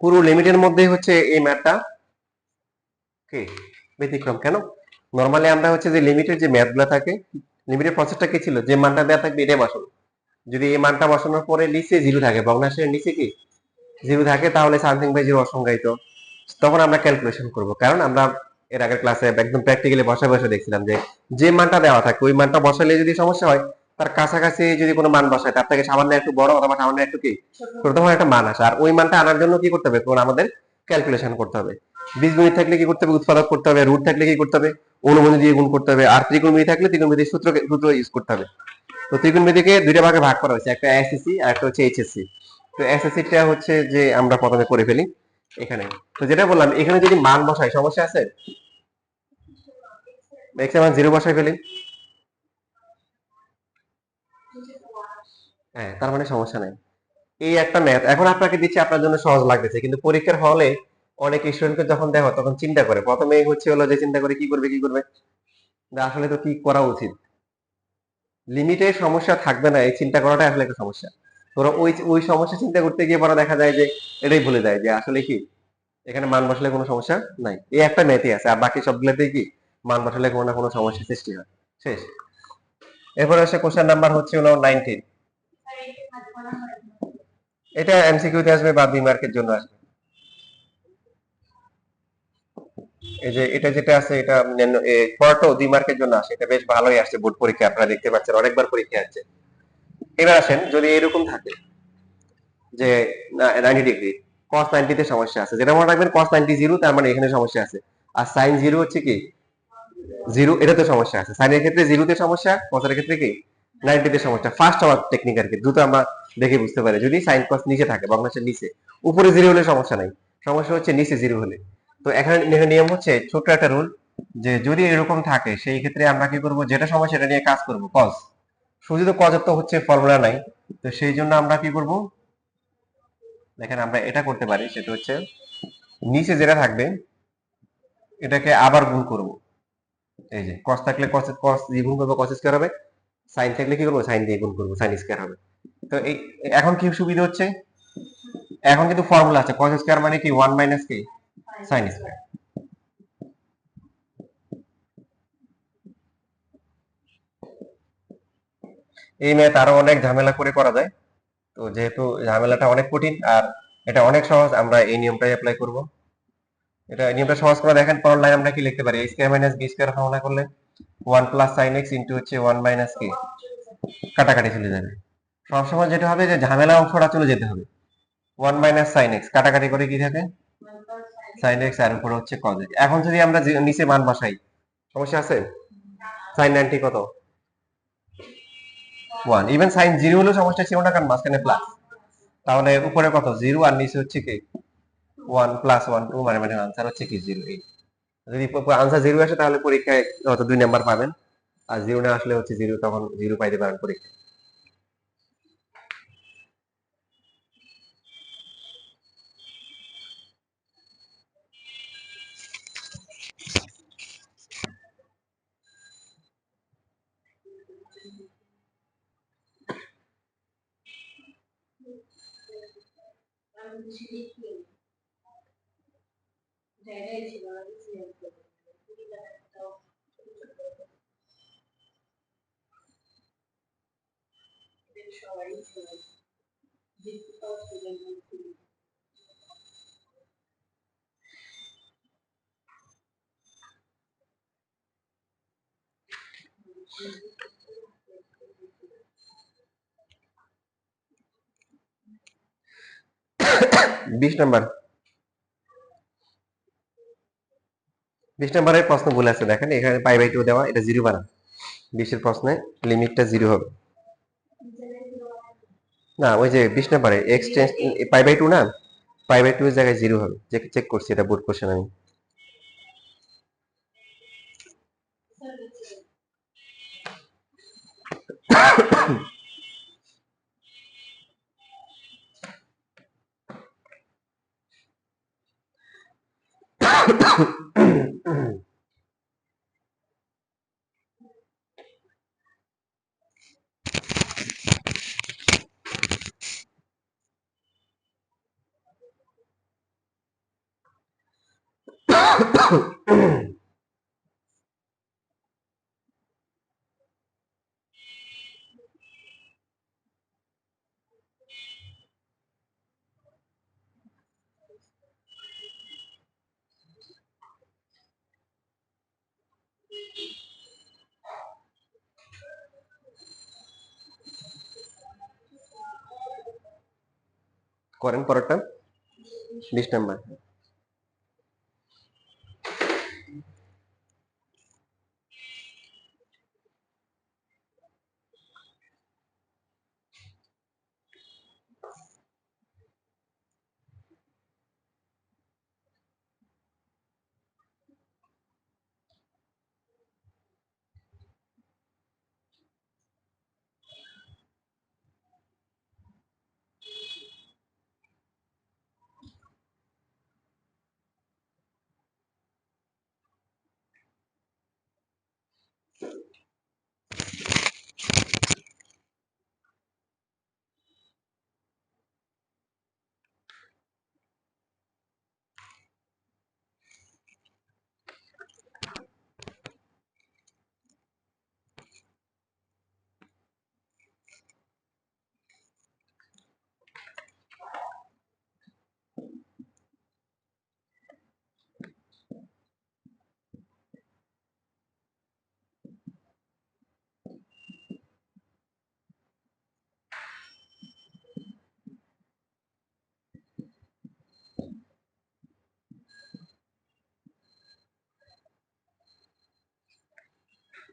পুরো লিমিটের মধ্যে হচ্ছে এই ম্যাথটা কি ব্যতিক্রম কেন? নরমালি আমরা হচ্ছে যে লিমিটের যে ম্যাথগুলো থাকে, লিমিটের প্রসেসটা কি ছিল, যে মানটা দেওয়া থাকবে এটাই বসানো। যদি এই মানটা বসানোর পরে নিচে জিরো থাকে, ভগ্নাংশের নিচে কি জিরো থাকে, তাহলে সামথিং বাই জিরো অসংজ্ঞায়িত। তখন আমরা ক্যালকুলেশন করব, কারণ আমরা এর আগের ক্লাসে একদম প্র্যাকটিক্যালি বসে বসে দেখছিলাম যে যে মানটা দেওয়া থাকে ওই মানটা বসালে যদি সমস্যা হয়, তার কাছাকাছি যদি কোনো মান বসায় তার থেকে সামান্য একটু বড় অথবা সামান্য একটু কি ছোট তখন একটা মান আসে, আর ওই মানটা আনার জন্য কি করতে হবে, কোন আমাদের ক্যালকুলেশন করতে হবে। বীজগণিত থাকলে কি করতে হবে, উৎপাদক করতে হবে। রুট থাকলে কি করতে হবে, অনুবন্ধী দিয়ে গুণ করতে হবে। আর ত্রিকোণমিতি থাকলে ত্রিকোণমিতির সূত্র ইউজ করতে হবে। তো ত্রিকোণমিতিকে দুইটা ভাগে ভাগ করা হয়েছে, একটা এসএসসি আর একটা হচ্ছে এইচএসসি। তো এসএসসি টা হচ্ছে যে আমরা প্রথমে করে ফেলি এখানে। তো যেটা বললাম, এখানে যদি মান বসাই সমস্যা আছে, এক্স এর মান 0 বসাই ফেলি, হ্যাঁ তার মানে সমস্যা নাই। এই একটা ম্যাথ এখন আপনাকে দিচ্ছি, আপনার জন্য সহজ লাগতেছে, কিন্তু পরীক্ষার হলে অনেক স্টুডেন্টকে যখন দেখো তখন চিন্তা করে, প্রথমে হচ্ছে হলো যে চিন্তা করে কি করবে যে আসলে তো কি করা উচিত। লিমিটের সমস্যা থাকবে না এই চিন্তা করাটা আসলে একটা সমস্যা। তোরা ওই ওই সমস্যা চিন্তা করতে গিয়ে পরে দেখা যায় যে এটাই ভুলে যায় যে আসলে কি এখানে মান বসালে কোনো সমস্যা নাই, এই একটা ম্যাথই আছে, আর বাকি সবগুলোতেই কি মান বসালে কোনো না কোনো সমস্যা সৃষ্টি হয়। শেষ। এরপরে হচ্ছে কোশ্চেন নাম্বার হচ্ছে হলো 19। এটা এমসিকিউ তে আসবে বা 2 মার্কের জন্য আসবে। এই যে এটা যেটা আছে এটা পরটো 2 মার্কের জন্য আসে, এটা বেশ ভালোই আসছে বোর্ড পরীক্ষা, আপনারা দেখতে পাচ্ছেন অনেকবার পরীক্ষা আসছে। এবার আসেন, যদি এরকম থাকে যে 90 ডিগ্রি, cos 90 তে সমস্যা আছে, যেটা মনে রাখবেন cos 90 জিরো, তার মানে এখানে সমস্যা আছে। আর sin জিরো হচ্ছে কি জিরো, এটাতে সমস্যা আছে। সাইনের ক্ষেত্রে জিরোতে সমস্যা, কসের ক্ষেত্রে কি 90 তে সমস্যা। ফার্স্ট আওয়ার টেকনিক আর কি, দ্রুত আমরা দেখে বুঝতে পারি। যদি সাইন কস নিচে থাকে, ভগ্নাংশের নিচে, উপরে জিরো হলে সমস্যা নাই, সমস্যা হচ্ছে নিচে জিরো হলে। তো এখানে নিয়ম হচ্ছে ছোট্ট একটা রুল, যে যদি এরকম থাকে সেই ক্ষেত্রে আমরা কি করব, যেটা সমস্যা সেটা নিয়ে কাজ করব। কজ, শুধু তো কজের তো হচ্ছে ফর্মুলা নাই, তো সেই জন্য আমরা কি করব, দেখেন আমরা এটা করতে পারি, সেটা হচ্ছে নিচে যেটা থাকবে এটাকে আবার গুণ করব। এই যে cos থাকলে cos দিয়ে গুণ করবো, cos স্কয়ার হবে। sin থাকলে কি করবো, sin দিয়ে গুণ করবো, sin স্কয়ার হবে। তো এই এখন কি সুবিধা হচ্ছে, এখন কিন্তু ফর্মুলা আছে, cos স্কয়ার মানে কি 1 মাইনাস কি sin স্কয়ার। এই ম্যাথ আরো অনেক ঝামেলা করে করা যায়, তো যেহেতু ঝামেলাটা অনেক কঠিন আর এটা অনেক সহজ, আমরা এই নিয়মটাই অ্যাপ্লাই করব। এটা নিয়মটা সহজ করে দেখেন, পরের লাইন আমরা কি লিখতে পারি, a square minus b square formula করলে 1 প্লাস sin x ইনটু হচ্ছে 1 মাইনাস কি, কাটাকাটি চলে যাবে। সবসময় যেটা হবে যে ঝামেলা অংশটা চলে যেতে হবে। 1 মাইনাস সাইন এক্স কাটাকাটি করে কি থাকে, সাইন এক্স, আর উপরে হচ্ছে কজ এক্স। এখন যদি আমরা নিচে মান বসাই, সমস্যা আছে? সাইন 90 কত, 1। ইভেন সাইন জিরো হলেও সমস্যা ছিল না, কারণ মাঝখানে প্লাস। তাহলে উপরে কত, জিরো, আর নিচে হচ্ছে কি 1 প্লাস 1 2, মানে মানে আনসার হচ্ছে কি 0। যদি আনসার জিরো আসে তাহলে পরীক্ষায় হয়তো 2 নাম্বার পাবেন, আর জিরো না আসলে হচ্ছে জিরো, তখন জিরো পাইতে পারেন পরীক্ষায়। বিশ নাম্বার, 20 নাম্বারের প্রশ্ন ভুল আছে, দেখেন এখানে পাই বাই 2 দেওয়া, এটা জিরো বানান। 20 এর প্রশ্নে লিমিটটা জিরো হবে না, ওই যে 20 নাম্বারে এক্স টেন্স পাই বাই 2 না, পাই বাই 2 এর জায়গায় জিরো হবে, চেক করছি, এটা বোর্ড কোশ্চেন আমি। করেন পরেরটা, 20 নাম্বার।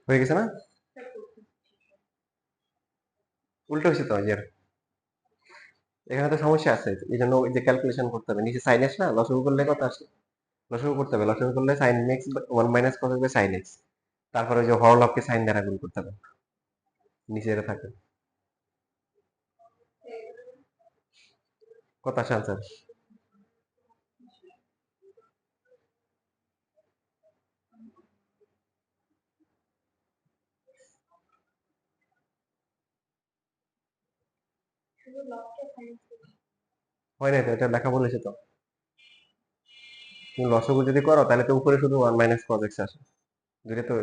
হয়ে গেছে না? উল্টো হয়েছে তো, যে এখানে তো সমস্যা আছে, এই জন্য ওই যে ক্যালকুলেশন করতে হবে, নিচে সাইন এক্স না, লসাগু করলে কত আসে, লসাগু করতে হবে, লসাগু করলে সাইন এক্স 1 - কত হবে, সাইন এক্স, তারপরে ওই যে হরলবকে সাইন দ্বারা গুণ করতে হবে, নিচে এটা থাকে। কত আসে আনসার? হয় না তো, এটা লেখা বলেছে তো, তুমি লসাগু যদি করো তাহলে তো উপরে শুধু 1 - cos x আসে, দুইটা তো,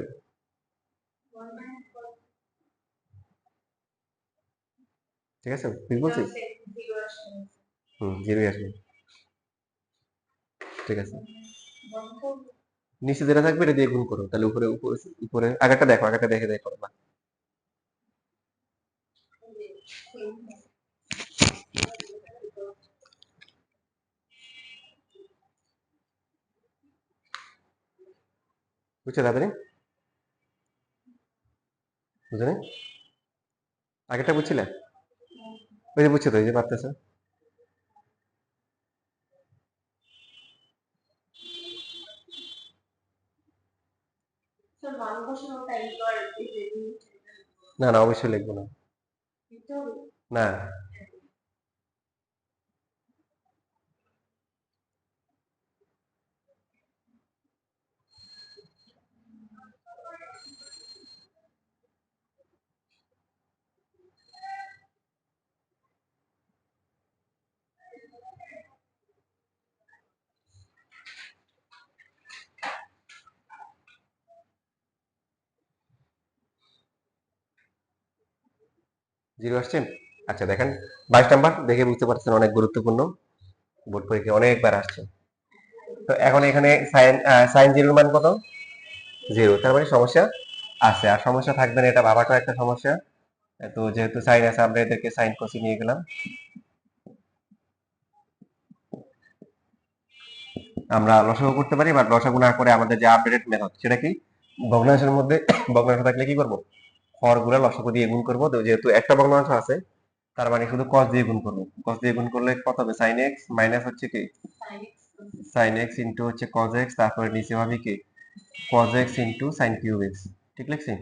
ঠিক আছে, ঠিক বলছি? হুম, জিরোই আসবে, ঠিক আছে। নিচে যেটা থাকবে এটা দিয়ে গুণ করো, তাহলে উপরে উপরে উপরে আগেরটা দেখো, আগেরটা দেখে দেখো না, বুঝছো তাড়াতাড়ি, বুঝলে? আগেরটা বুঝছিলে? ওই যে বুঝছো তো, এই যে পারতেছে। না না, অবশ্যই লিখবো না, না। জিরো আসছেন? আচ্ছা দেখেন, 22 নাম্বার দেখে বুঝতে পারছেন, অনেক গুরুত্বপূর্ণ, বোর্ড পরীক্ষায় অনেকবার আসছে। তো এখন এখানে সাইন সাইন জিরোর মান কত? জিরো, তার মানে সমস্যা আছে, আর সমস্যা থাকবে না, এটা ভাবাটাও একটা সমস্যা। তো যেহেতু সাইন আছে, আমরা এদেরকে সাইন কসি নিয়ে গেলাম। আমরা লসাগু করতে পারি, বাট লসাগু না করে আমাদের যে আপডেটেড মেথড, সেটা কি, ভগ্নাংশের মধ্যে ভগ্নাংশ থাকলে কি করব, হরগুলো লসাগু দিয়ে গুণ করবো, তো যেহেতু একটা ভগ্নাংশ আছে, তার মানে শুধু cos দিয়ে গুণ করবো, cos দিয়ে গুণ করলে কত হবে, sin x মাইনাস হচ্ছে কি, sin x ইনটু হচ্ছে cos x, তারপরে নিচে হবে কি, cos x into sin cube x, ঠিক লিখছি?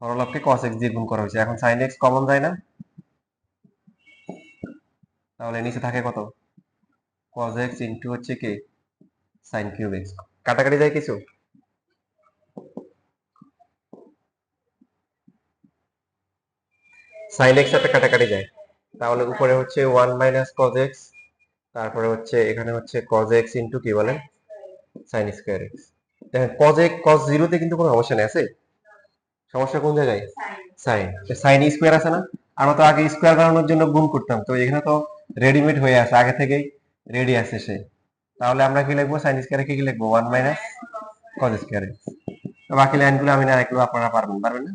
হরলবকে cos x দিয়ে গুণ করা হয়েছে, এখন sin x কমন যায় না, তাহলে নিচে থাকে কত, cos x ইনটু হচ্ছে কি, sin কিউব x, কাটাকাটি যায় কিছু, sin x সাথে কাটাকাটি যায়, তাহলে উপরে হচ্ছে 1 - cos x তারপরে হচ্ছে এখানে হচ্ছে cos x ইন্টু কি বলেন sin স্কয়ার x। দেখেন cos 0 তে কিন্তু কোনো সমস্যা নেই, আছে? সমস্যা কোন জায়গায়? সাইন। সাইন স্কয়ার আছে না? আমরা তো আগে স্কয়ার বানানোর জন্য গুণ করতাম, তো এখানে তো রেডিমেড হয়ে আছে, আগে থেকেই রেডি আছে সে। তাহলে আমরা কি লিখবো? সাইন স্কয়ারে কি লিখবো? 1 মাইনাস cos স্কয়ার x। তো বাকি লাইনগুলো আমি না লিখলেও আপনারা পারবেন না?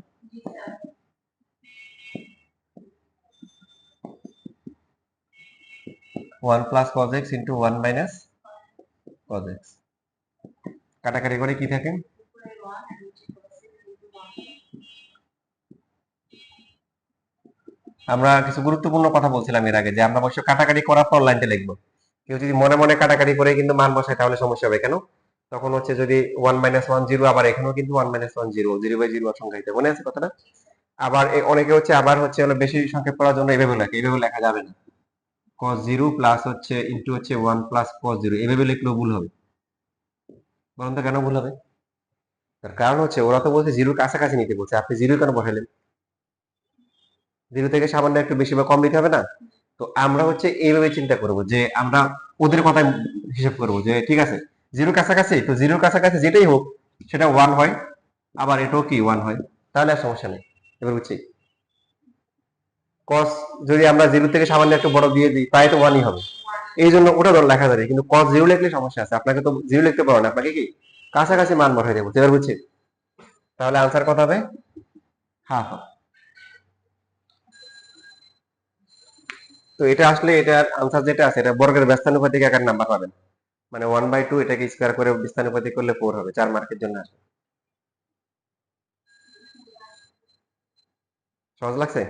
1 plus cos x into 1 minus cos x। কাটাকাটি করে কি থাকে? আমরা কিছু গুরুত্বপূর্ণ কথা বলছিলাম এর আগে, যে আমরা অবশ্য কাটাকাটি করার পর লাইনটা লিখবো। কেউ যদি মনে মনে কাটাকাটি করে কিন্তু মান বসায় তাহলে সমস্যা হবে। কেন? তখন হচ্ছে যদি 1 মাইনাস 1 0, আবার এখানেও কিন্তু 1 মাইনাস 1 0, 0/0 সংখ্যাতে, মনে আছে কথাটা? আবার অনেকে হচ্ছে আবার হচ্ছে হলো বেশি সংখ্যা পড়ার জন্য এভাবে লেখে, এভাবে লেখা যাবে না। cos 0 প্লাস হচ্ছে ইনটু হচ্ছে 1 প্লাস cos 0, এভাবে লিখলেও ভুল হবে। বলুন তো কেন ভুল হবে? তার কারণ হচ্ছে ওরা তো বলছে 0 কাছাকাছি নিতে বলছে, আপনি 0 কেন বসালেন? 0 থেকে সামান্য একটু বেশি বা কম নিতে হবে না? তো আমরা হচ্ছে এইভাবে চিন্তা করব যে আমরা ওদের কথাই হিসাব করব যে ঠিক আছে 0 কাছাকাছি, তো 0 কাছাকাছি যেটাই হোক সেটা 1 হয়, আবার এটাও কি 1 হয়, তাহলে আর সমস্যা নেই। এবার বুঝছি? cos যদি আমরা 0 থেকে সামান্য একটু বড় দিয়ে দিই তাই তো 1ই হবে, এই জন্য ওটা ধর লেখা যাবে, কিন্তু cos 0 লিখলে সমস্যা আছে। আপনাকে তো 0 লিখতে পারো না, আপনাকে কি কাছাকাছি মান বসাই দেবো। এবার বুঝছি? তাহলে আনসার কত হবে? হাফ। তো এটা আসলে এটার আনসার যেটা আছে এটা বর্গের ব্যস্তানুপাতিক আকার নাম্বার পাবেন, মানে 1/2 এটাকে স্কয়ার করে ব্যস্তানুপাতিক করলে 4 হবে, 4 মার্কের জন্য আসে। সহজ লাগছে?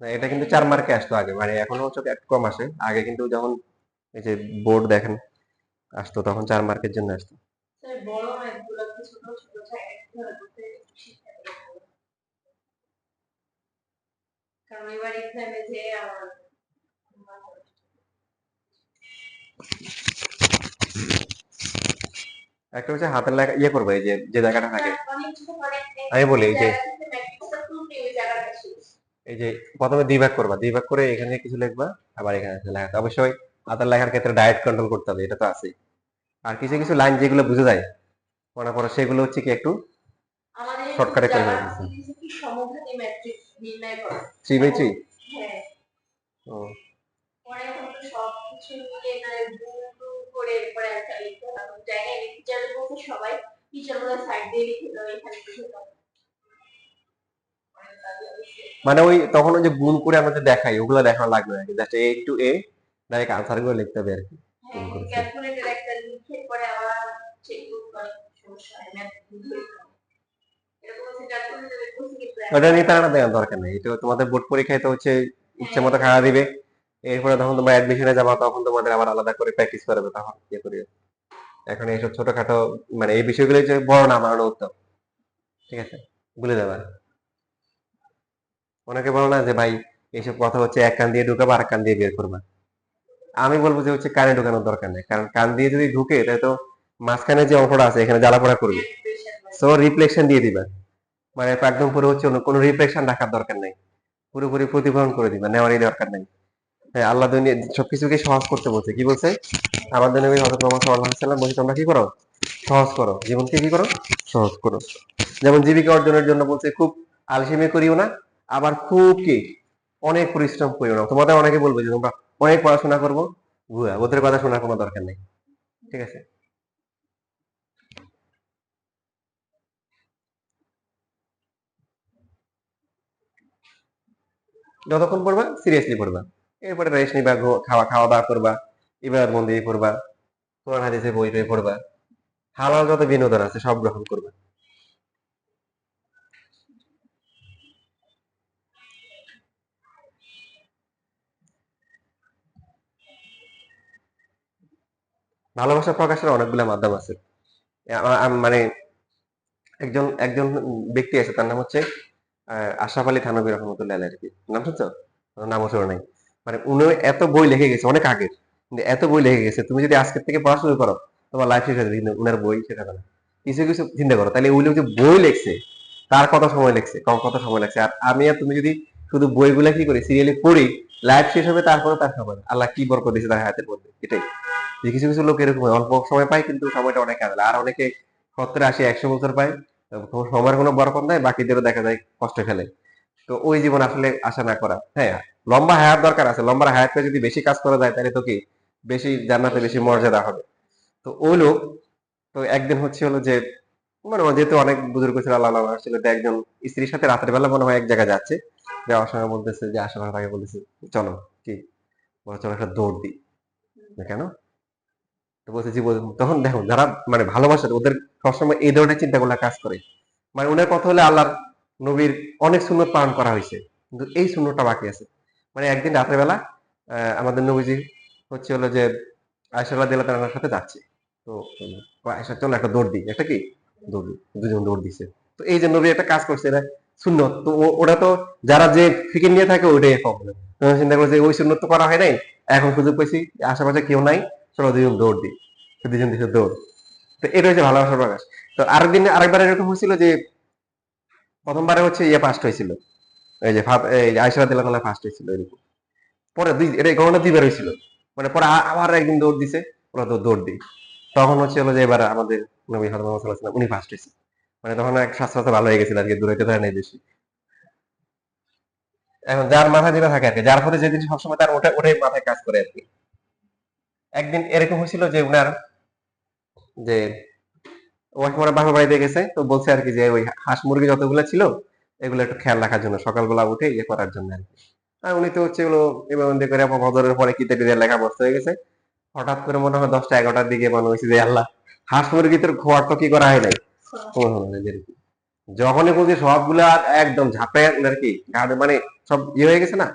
না, এটা কিন্তু 4 মার্কে আসতো আগে, মানে এখনো হচ্ছে একটু কম আসে, আগে কিন্তু যখন এই যে বোর্ড দেখেন আসতো তখন 4 মার্কের জন্য আসতো। একটা হচ্ছে হাতের লেখা ইয়ে করবে, এই যে যে জায়গাটা থাকে, আমি বলি এই যে প্রথমে দুই ভাগ করবা, দুই ভাগ করে এখানে কিছু লিখবা, আবার এখানে কিছু লেখা। অবশ্যই হাতের লেখার ক্ষেত্রে ডায়েট কন্ট্রোল করতে হবে, এটা তো আছে। আর কিছু কিছু লাইন যেগুলো বুঝে যায় মনে করো, সেগুলো হচ্ছে কি একটু শর্টকাটে করে ফেলতেছে। 3/3? ও, মানে ওই তখন ওই যে গুণ করে আমাদের দেখাই, ওগুলো দেখানো লাগবে না, just a to a direct answer গুলো লিখতে হবে আর কি। ওটা নিয়ে তারা দেওয়ার দরকার নেই, এটা তোমাদের বোর্ড পরীক্ষায় তো হচ্ছে ইচ্ছে মতো খাওয়া দিবে। এরপরে যখন তোমরা অ্যাডমিশনে যাবা তখন তোমাদের আবার আলাদা করে প্র্যাকটিস করাবে, তখন ইয়ে করিও। এখন এইসব ছোটখাটো মানে এই বিষয়গুলো যে বড় না বানানো উত্তম, ঠিক আছে? ভুলে যাবা। অনেকে বলো না যে ভাই এইসব কথা হচ্ছে এক কান দিয়ে ঢুকাবো আর এক কান দিয়ে বের করবা। আমি বলবো যে হচ্ছে কানে ঢুকানোর দরকার নেই, কারণ কান দিয়ে যদি ঢুকে তাহলে তো মাঝখানে যে অংশটা আছে এখানে জ্বালাপোড়া করবে। সো রিফ্লেকশন দিয়ে দিবা, মানে একদম পুরো হচ্ছে কোনো রিফ্লেকশন রাখার দরকার নেই, পুরোপুরি প্রতিফলন করে দিবা, নেওয়ারই দরকার নেই। হ্যাঁ, আল্লাহ দুনিয়া সবকিছুকে সহজ করতে বলছে, কি বলছে? আমাদের নবী হযরত মুহাম্মদ সাল্লাল্লাহু আলাইহি ওয়াসাল্লাম বলছে তোমরা কি করো? সহজ করো, জীবনকে কি করো? সহজ করো। যেমন জীবিকা অর্জনের জন্য বলছে খুব আলসেমি করিও না, আবার খুব কি অনেক পরিশ্রম করিও না। তোমাদের অনেকে বলবে যে তোমরা অনেক পড়াশোনা করবো, ভুয়া, ওদের কথা শোনার কোনো দরকার নেই, ঠিক আছে? যতক্ষণ পড়বা সিরিয়াসলি পড়বা, এরপরে রেস্ট নিবা, খাওয়া খাওয়া দাওয়া করবা, ইবাদত বন্দেগী করবা, কোরআন হাদিসের বই টই পড়বা, হালাল যত বিনোদন আছে সব গ্রহণ করবা। ভালোবাসা প্রকাশের অনেকগুলো মাধ্যম আছে। মানে একজন একজন ব্যক্তি আছে, তার নাম হচ্ছে আশরাফ আলী থানভী রহমতুল্লাহ আলাইহি আর কি। নাম শুনছো? ওনার নামও শোনা নাই। মানে উনি এত বই লিখে গেছে অনেক আগের, কিন্তু এত বই লিখে গেছে তুমি যদি আজকের থেকে পড়া শুরু করো তোমার লাইফ শেষ হয়ে যাবে, কিন্তু উনার বই শেষ হবে না। কিছু কিছু চিন্তা করো, তাহলে উনি যে বই লিখছে তার কত সময় লিখছে, কত সময় লাগছে, আর আমি আর তুমি যদি শুধু বইগুলা কি করি সিরিয়ালি পড়ি, লাইফ শেষ হবে তারপরে তার খবর আল্লাহ কি বরকত দিয়েছে তার হায়াতের মধ্যে, এটাই। যে কিছু কিছু লোক এরকম হয়, অল্প সময় পায় কিন্তু সময়টা অনেক কাজে লাগে। আর অনেকে 70, 80, 100 বছর পায়, তো সময়ের কোনো বরকত নাই, বাকিদেরও দেখা যায় কষ্ট ফেলে। তো ওই জীবন আসলে আশা না করা। হ্যাঁ, লম্বা হায়াত দরকার আছে, লম্বা হায়াত পেয়ে যদি বেশি কাজ করা যায় তাহলে তো কি বেশি জান্নাতে বেশি মর্যাদা হবে। তো ওই লোক তো একদিন হচ্ছে হলো যে মানে ও যেহেতু অনেক বুজুর্গ ছিল, আল্লাহ আল্লাহ ছিল, তো একজন স্ত্রীর সাথে রাতের বেলা মনে হয় এক জায়গায় যাচ্ছে, যাওয়ার সময় বলতেছে যে আসার আগে বলতেছে চলো, কি বলে, চলো একটা দৌড় দিই। কেন? তো বলছে জীবন, তখন দেখো যারা মানে ভালোবাসে ওদের সবসময় এই ধরনের চিন্তাগুলো কাজ করে। মানে উনার কথা হলে আল্লাহর নবীর অনেক সুন্নত পালন করা হয়েছে, কিন্তু এই সুন্নতটা বাকি আছে। মানে একদিন রাতের বেলা আমাদের নবীজি হচ্ছে হলো যে আয়েশা রাদিয়াল্লাহু তাআলার সাথে যাচ্ছে। তো আয়েশা চলো একটা দৌড় দিই, একটা কি দৌড় দিই, দুজন দৌড় দিছে। তো এই যে নবী একটা কাজ করছে, এটা সুন্নত, তো ওটা তো যারা যে ফিকির নিয়ে থাকে ওইটাই প্রবলেম। চিন্তা করছে ওই সুন্নত তো করা হয় নাই, এখন সুযোগ পেয়েছি, আশেপাশে কেউ নাই, চলো দুজন দৌড় দিই, তো দুজন দিছে দৌড়। তো এটা হচ্ছে ভালোবাসার প্রকাশ। তো আরেকবার এরকম হয়েছিল যে প্রথমবারে হচ্ছে ইয়ে ফার্স্ট হয়েছিল, এই যে এই আয়েশা রাদিয়াল্লাহু তাআলা ফার্স্ট হয়েছিল এরকম। পরে দুই এটা ঘটনা দুইবার হয়েছিল, মানে পরে আবার একদিন দৌড় দিছে, ওরা তো দৌড় দিই, তখন হচ্ছে হলো যে এবার আমাদের নবী হযরত মুহাম্মদ সাল্লাল্লাহু আলাইহি ওয়াসাল্লাম উনি ফার্স্ট হয়েছে। মানে তখন এক স্বাস্থ্যটা ভালো হয়ে গেছিল আর কি, দৌড়াইতে পারে নাই বেশি। এখন যার মাথায় যেটা থাকে আর কি, যার ফলে যে জিনিস সবসময় তার ওটাই মাথায় কাজ করে আর কি। একদিন এরকম হয়েছিল যে উনার যে ওয়াইফ ওরা বাপের বাড়িতে গেছে, তো বলছে আর কি যে ওই হাঁস মুরগি যতগুলো ছিল এগুলো একটু খেয়াল রাখার জন্য, সকালবেলা উঠে ইয়ে করার জন্য আর কি। আর উনি তো হচ্ছে এগুলো এভাবে করে ফজরের পরে কিতাব দিয়ে লেখা বসতে হয়ে গেছে। হঠাৎ করে মনে হয় 10টা 11টার দিকে মনে হয়েছে যে আল্লাহ, হাঁস মুরগি তোর খোয়ার তো কি করা হয় নাই। যখনই বলছি সবগুলা একদম ঝাঁপে আর কি ঘাটে, মানে সব ইয়ে হয়ে গেছে না,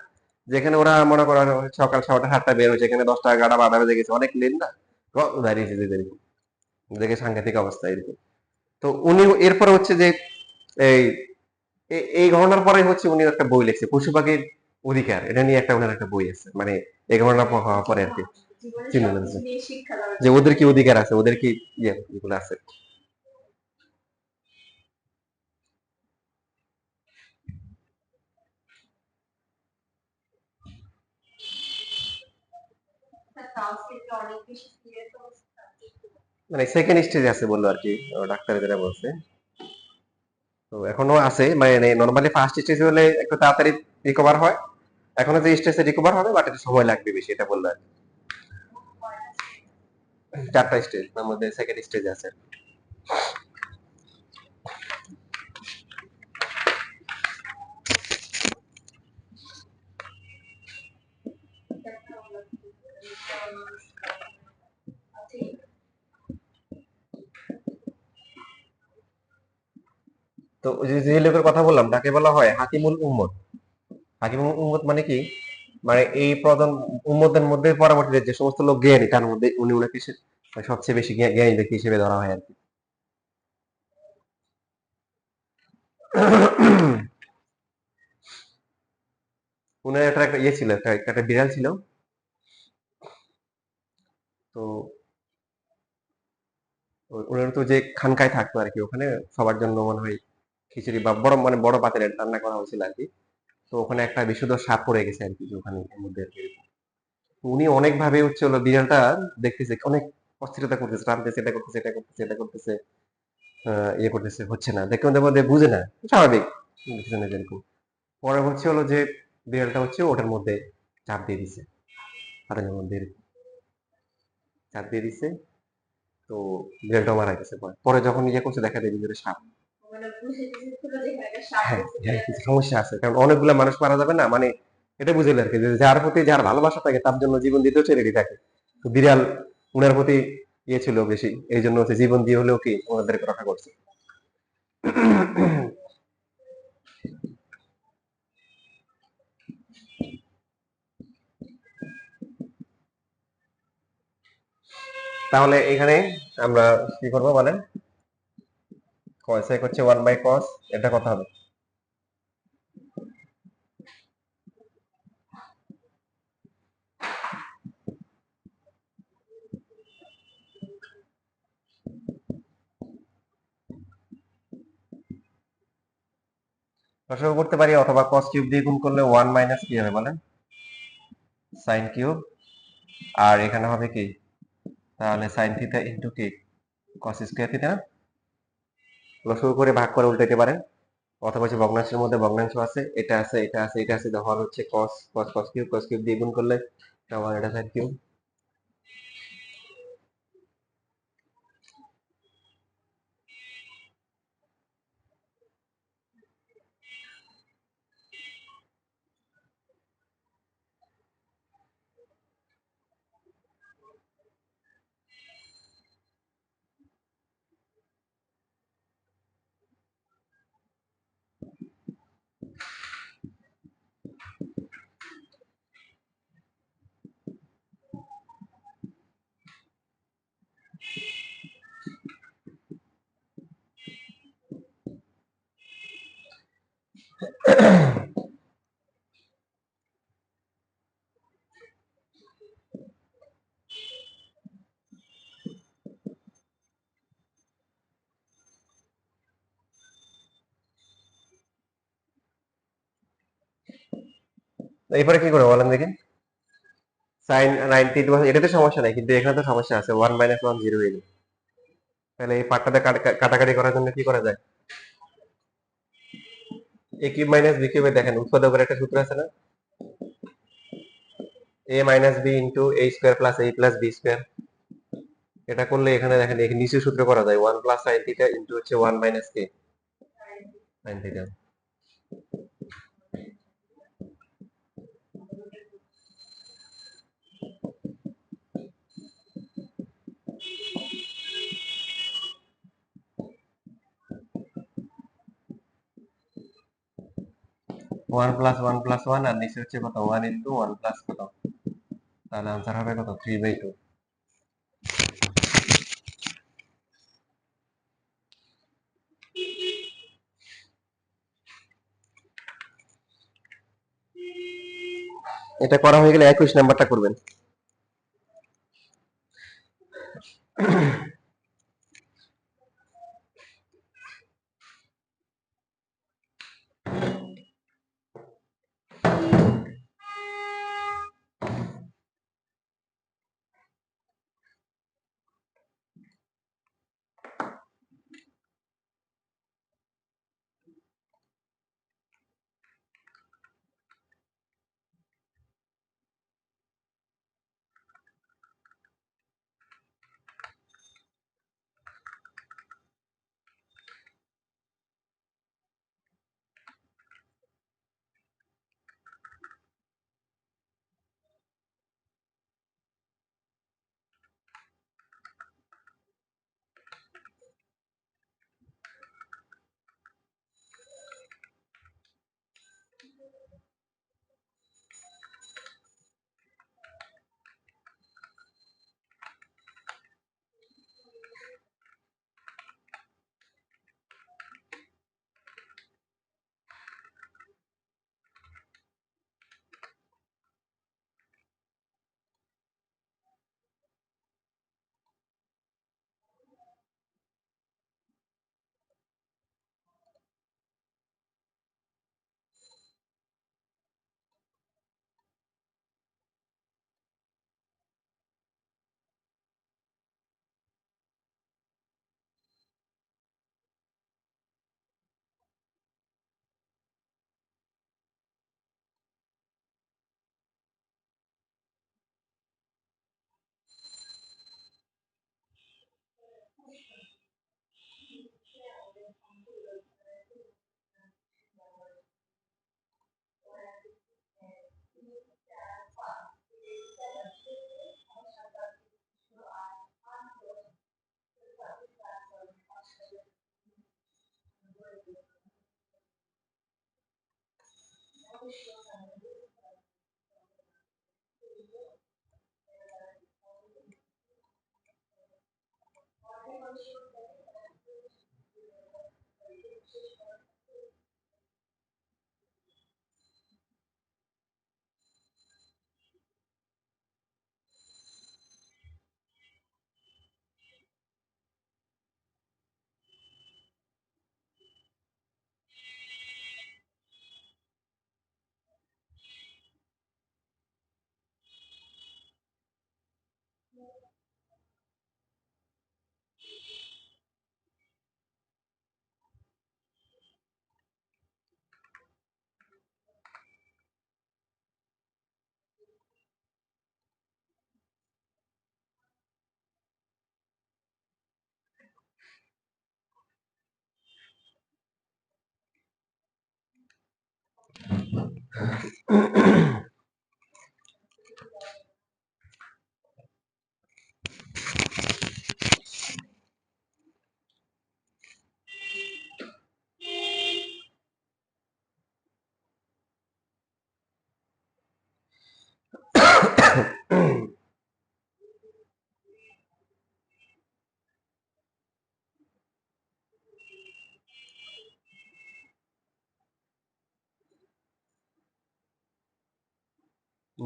যেখানে ওরা মনে করো সকাল 6টা 7টা বের হয়েছে, এখানে 10টা 11টা 12টা বেজে গেছে, অনেক লেন না, দাঁড়িয়েছে যে এরকম, দেখে সাংঘাতিক অবস্থা এরকম। তো উনি এরপরে হচ্ছে যে এই এই ঘটনার পরে হচ্ছে উনি একটা বই লিখছে পশু পাখির অধিকার, এটা নিয়ে একটা ওনার একটা বই আছে, মানে এই ঘটনার হওয়ার পরে আর কি চিন্তা করেছে যে ওদের কি অধিকার আছে, ওদের কি ইয়ে এগুলো আছে। মানে সেকেন্ড স্টেজে আছে বললো আর কি, ডাক্তার যেটা বলছে। তো এখনো আছে, মানে নরমালি ফার্স্ট স্টেজ হলে একটু তাড়াতাড়ি রিকভার হয়, এখনো যে স্টেজে রিকভার হবে বাট একটু সময় লাগবে বেশি, এটা বললো আর কি। 4টা স্টেজ তার মধ্যে সেকেন্ড স্টেজে আছে। তো ওই যে লোকের কথা বললাম তাকে বলা হয় হাকিমুল উম্মত। হাকিমুল উম্মত মানে কি, মানে এই প্রধান উম্মতের মধ্যে পরবর্তীতে যে সমস্ত লোক জ্ঞানী তার মধ্যে উনি ওনাকে সবচেয়ে বেশি জ্ঞানী ব্যক্তি হিসেবে ধরা হয় আর কি। উনার একটা ইয়ে ছিল, একটা বিড়াল ছিল। তো উনার তো যে খানকায় থাকতো আর কি, ওখানে সবার জন্য মনে হয় খিচুড়ি বা বড় মানে বড় পাতিলে রান্না করা হয়েছিল আর কি। তো ওখানে একটা বিশুদ্ধ সাপ পড়ে গেছে আর কি, যে ওখানে এর মধ্যে আর কি। তো উনি অনেক ভাবে হচ্ছে হলো বিড়ালটা দেখতেছে, অনেক অস্থিরতা করতেছে, টানতেছে, এটা করতেছে, এটা করতেছে, এটা করতেছে, ইয়ে করতেছে, হচ্ছে না, দেখে ওদের মধ্যে বুঝে না, স্বাভাবিক বুঝছে না যেরকম। পরে হচ্ছে হলো যে বিড়ালটা হচ্ছে ওটার মধ্যে চাপ দিয়ে দিছে, পাতালের মধ্যে এরকম চাপ দিয়ে দিছে। তো বিড়ালটা মারা গেছে। পরে পরে যখন ইয়ে করছে দেখা যায় ভিতরে সাপ। হ্যাঁ, হ্যাঁ, কিছু সমস্যা আছে, কারণ অনেকগুলা মানুষ মারা যাবে না, মানে এটা বুঝে আর কি, যে যার প্রতি যার ভালোবাসা থাকে তার জন্য জীবন দিতেও সে রেডি থাকে। তো বিড়াল উনার প্রতি ইয়ে ছিল বেশি, এই জন্য হচ্ছে জীবন দিয়ে হলেও কি ওনাদেরকে রক্ষা করছে। তাহলে এখানে আমরা কি করবো বলেন, কসেক হচ্ছে 1/cos, এটা কথা হবে। রসগোল্লা করতে পারি, অথবা cos কিউব দিয়ে গুণ করলে 1 মাইনাস কি হবে বলেন। সাইন কিউব, আর এখানে হবে কি, তাহলে সাইন থিটা ইন্টু কি, কস স্কোয়ার থিটা। লসাগু করে ভাগ করে উল্টাইতে পারেন, অথবা যে ভগ্নাংশের মধ্যে ভগ্নাংশ আছে, এটা আছে, এটা আছে, এটা আছে, হর হচ্ছে কস, কস কস কিউব, কস কিউব দিয়ে গুণ করলে এটা সাইন কিউব। এরপরে কি করবো বলেন দেখি। সাইন 90 এটাতে সমস্যা নাই, কিন্তু এখানে তো সমস্যা আছে, 1 - 1 0 হয়ে যাবে। তাহলে এই পার্টটাতে কাটাকাটি করার জন্য কি করা যায়, এ কিউব মাইনাস বি কিউবে দেখেন উৎপাদকের একটা সূত্র আছে না, এ মাইনাস বি ইন্টু এ স্কোয়ার প্লাস এ প্লাস বি স্কোয়ার। এটা করলে এখানে দেখেন এখানে নিচে সূত্র করা যায়, 1 + সাইন থিটা ইন্টু হচ্ছে 1 - কে সাইন থিটা। 1 + 1 + 1, আর নিচে হচ্ছে কত, 1 × 1 প্লাস কত, তাহলে আনসার হবে কত, 3/2। এটা করা হয়ে গেলে 21 নাম্বারটা করবেন।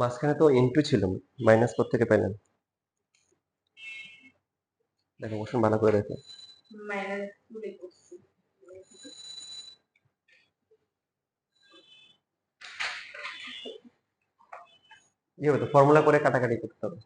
মাঝখানে তো ইনটু ছিল, মাইনাস থেকে পেলেন? দেখো কোশ্চেন ভালো করে দেখো। কি হবে, তো ফর্মুলা করে কাটাকাটি করতে হবে।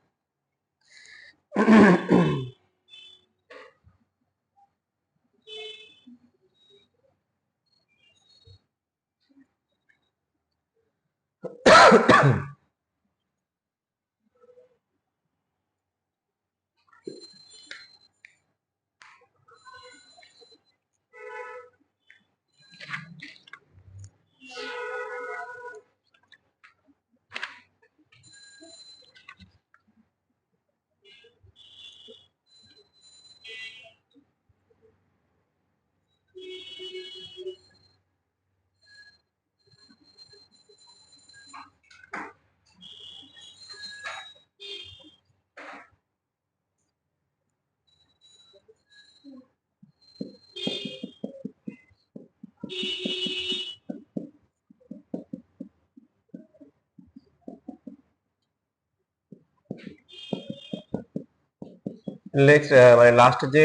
নেক্সট মানে লাস্ট যে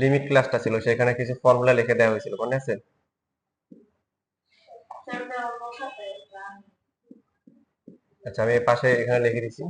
লিমিট ক্লাসটা ছিল সেখানে কিছু ফর্মুলা লিখে দেওয়া হয়েছিল, মনে আছে? আচ্ছা, আমি এই পাশে এখানে লিখে দিচ্ছি।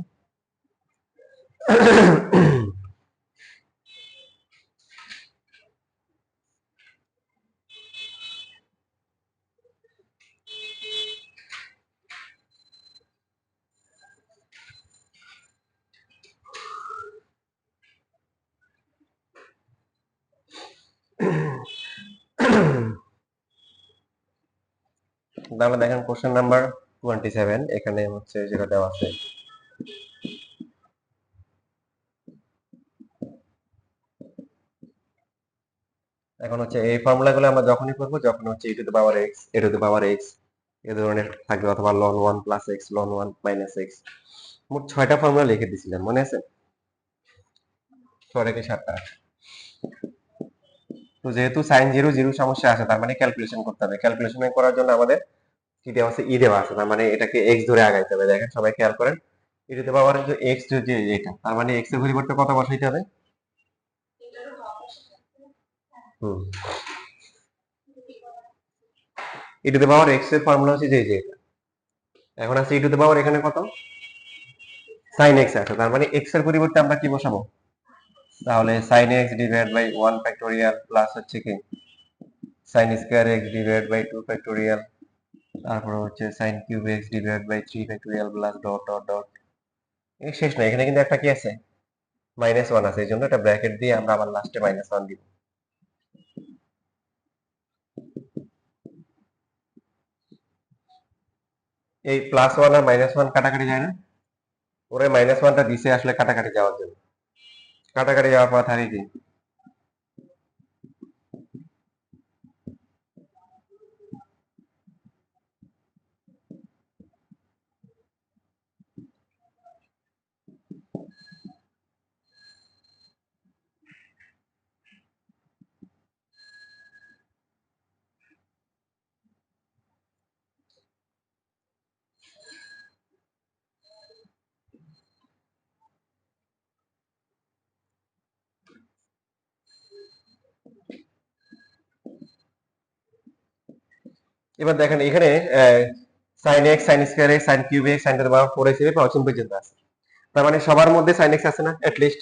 তাহলে দেখেন কোশ্চেন নাম্বার 27, এখানে হচ্ছে যেটা দেওয়া আছে, এখন হচ্ছে এই ফর্মুলাগুলো আমরা যখনই করবো যখন হচ্ছে e to the power x, a to the power x এই ধরনের থাকবে, অথবা ln 1 plus x, ln 1 minus x। মোট 6টা ফর্মুলা লিখে দিয়েছিলাম, মনে আছে? 6টা কি 7টা? তো যেহেতু সাইন জিরো জিরো সমস্যা আছে, তার মানে ক্যালকুলেশন করতে হবে। ক্যালকুলেশন করার জন্য আমাদের কি দেওয়া আছে, ই দেওয়া আছে, তার মানে এটাকে x ধরে আগাইতে হবে। দেখেন সবাই খেয়াল করেন, e টু দ্য পাওয়ার যে x যে এটা, তার মানে x এর পরিবর্তে কত বসাইতে হবে? হুম, e to the power x এর ফর্মুলা হচ্ছে যে এটা। এখন আছে e টু দ্য পাওয়ার এখানে কত, sin x আছে, তার মানে x এর পরিবর্তে আমরা কি বসাবো? তাহলে sin x divide by 1 factorial plus হচ্ছে কি sin square x divide by 2 factorial, তারপর হচ্ছে sin cube x divide by 3 factorial plus dot dot dot. এই শেষ না, এখানে কিন্তু একটা কি আছে, মাইনাস 1 আছে, এই জন্য এটা ব্র্যাকেট দিয়ে আমরা আবার লাস্টে মাইনাস 1 দিব। এই প্লাস 1 আর মাইনাস 1 কাটাকাটি যায় না? ওরে মাইনাস 1টা দিছে আসলে কাটাকাটি যাওয়ার জন্য, কাটাকাটি যাওয়ার পর থাকে কি, এবার দেখেন এখানে sin x, sin square x, sin cube x, sin to the power 4 x এর অসীম পর্যন্ত আছে। তার মানে সবার মধ্যে sin x আছে না, at least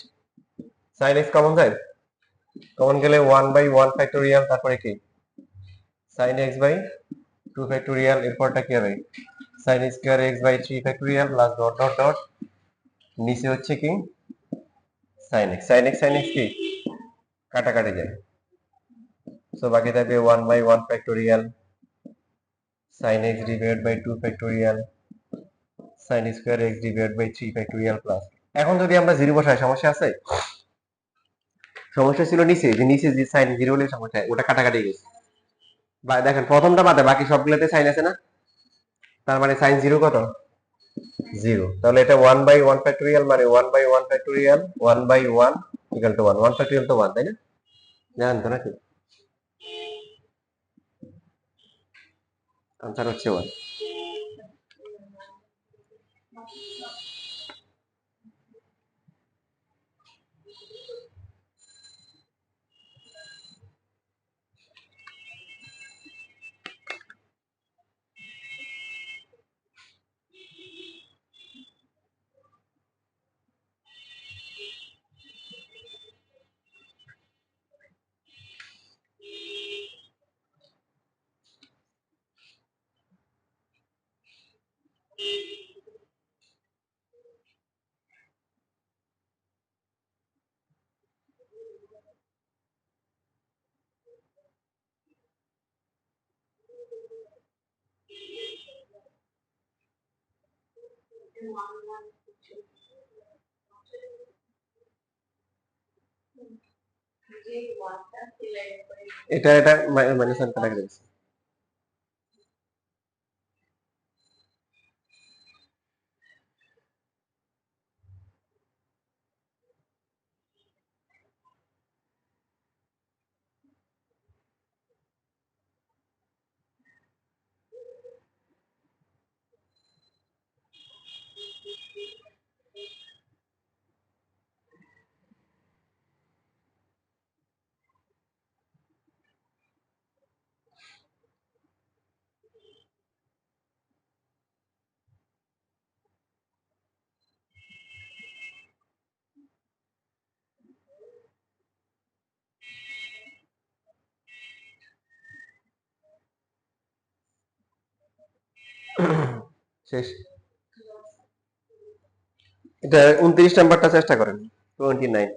sin x common যায়, কমন গেলে 1 বাই 1 ফ্যাক্টোরিয়াল, তারপরে কি sin x বাই 2 ফ্যাক্টোরিয়াল, এরপরটা কি হবে sin square x by 3 factorial plus dot dot dot, নিচে হচ্ছে কি sin x, sin x sin x কি কাটাকাটি যায়, সো বাকি থাকবে 1 by 1 factorial sin x divided by 2 factorial sin square x divided by 3 factorial plus। এখন যদি আমরা জিরো বসাই সমস্যা আছে? সমস্যা ছিল নিচে, যে নিচে যে সাইন জিরো হলে সমস্যা ওটা কাটাকাটি গেছে। বা দেখেন প্রথমটা বাদে বাকি সবগুলোতে সাইন আছে না, তার মানে সাইন জিরো কত? জিরো। তাহলে এটা 1/1 ফ্যাক্টোরিয়াল মানে 1/1 ফ্যাক্টোরিয়াল 1/1 ইকুয়াল টু 1। 1 ফ্যাক্টোরিয়াল তো 1, তাই না? জানেন তো নাকি? আনসার হচ্ছে 1। এটা মাইনাস ওয়ান কাটা গেছে। শেষ। এটা 29 নাম্বারটা চেষ্টা করেন। 29।